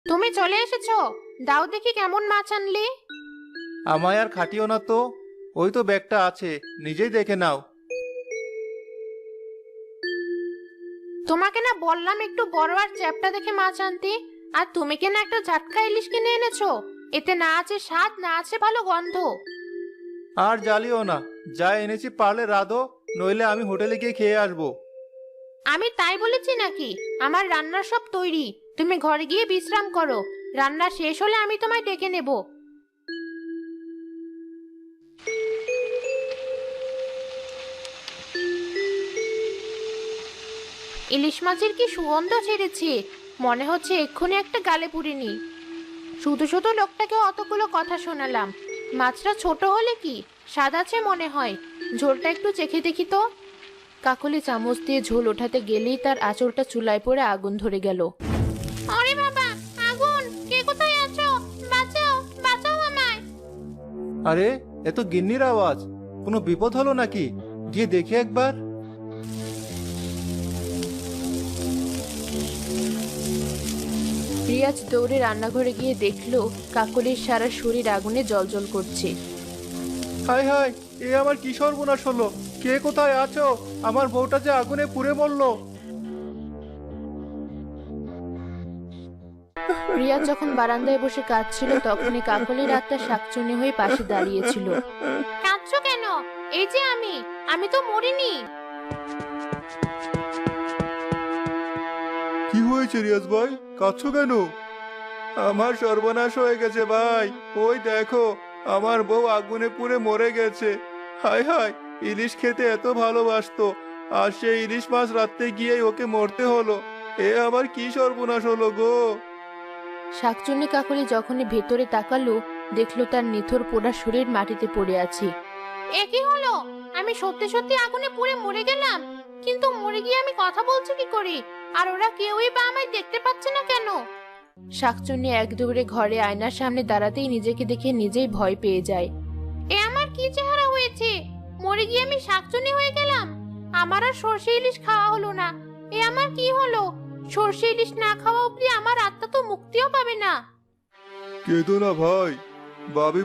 তুমি চলে এসেছো। দাও দেখি কেমন মাছ আনলে। আমায় আর খাটিও না তো, ওই তো ব্যাগটা আছে, নিজেই দেখে নাও। তোমাকে না বললাম একটু বড় আর চ্যাপ্টা দেখে মাছ আনতে। আর তুমি কেন একটা জাটকা ইলিশ কিনে এনেছো। এতে না আছে স্বাদ, না আছে ভালো গন্ধ। আর জ্বালিও না, যা এনেছি পারলে রাধো, নইলে আমি হোটেলে গিয়ে খেয়ে আসবো। আমি তাই বলেছি নাকি? আমার রান্না সব তৈরি, তুমি ঘরে গিয়ে বিশ্রাম করো। রান্না শেষ হলে আমি তোমায় ডেকে নেব। ইলিশ মাছের কি সুগন্ধ ছেড়েছে! মনে হচ্ছে এক্ষুনি একটা গালে পুরিনি। শুধু শুধু লোকটাকে অতগুলো কথা শোনালাম। মাছটা ছোট হলে কি স্বাদ আছে মনে হয়। ঝোলটা একটু চেখে দেখি তো। কাকলি চামচ দিয়ে ঝোল ওঠাতে গেলেই তার আঁচলটা চুলায় পড়ে আগুন ধরে গেল। আরে বাবা, আগুন! কে কোথায় আছো? বাঁচাও, বাঁচাও আমায়! আরে, এ তো গিন্নির আওয়াজ। কোনো বিপদ হলো নাকি? গিয়ে দেখি একবার। রিয়াজ দৌড়ে রান্নাঘরে গিয়ে দেখলো কাকলির সারা শরীর আগুনে জ্বলজ্বল করছে। হায় হায়, এ আমার কি সর্বনাশ হলো! কে কোথায় আছো? আমার বউটা যে আগুনে পুড়ে মরলো। রিয়াজ যখন বারান্দায় বসে কাঁদছিল তখনই কাকলির আত্মা শাকচুন্নি হয়ে পাশে দাঁড়িয়েছিল। কাঁদছো কেন? এই যে আমি তো মরিনি। কি হয়েছে রিয়াজ ভাই, কাঁদছো কেন? আমার সর্বনাশ হয়ে গেছে ভাই। ওই দেখো, আমার বউ আগুনে পুড়ে মরে গেছে। হায় হায়, ইলিশ খেতে এত ভালোবাসতো, আর সেই ইলিশ মাছ রাতে গিয়ে ওকে মরতে হলো। এ আমার কি সর্বনাশ হলো গো! শাকচুন্নি কাকলি যখনই ভেতরে তাকালো দেখলো তার নিথর পোড়া শরীর মাটিতে পড়ে আছে। এ কি হলো? আমি সত্যি সত্যি আগুনে পুড়ে মরে গেলাম। কিন্তু মরে গিয়ে আমি কথা বলছি কি করে? আর ওরা কেউই বা আমায় দেখতে পাচ্ছে না কেন? শাকচুন্নি এক দৌড়ে ঘরে আয়নার সামনে দাঁড়াতেই নিজেকে দেখে নিজেই ভয় পেয়ে যায়। এ আমার কি চেহারা হয়েছে! মরে গিয়ে আমি শাকচুন্নি হয়ে গেলাম। আমার আর সর্ষে ইলিশ খাওয়া হলো না। এ আমার কি হলো? সর্ষে ইলিশ না খাওয়া অব্দি আমার আত্মা তো মুক্তিও পাবে না। কেঁদো না ভাই, ভাবি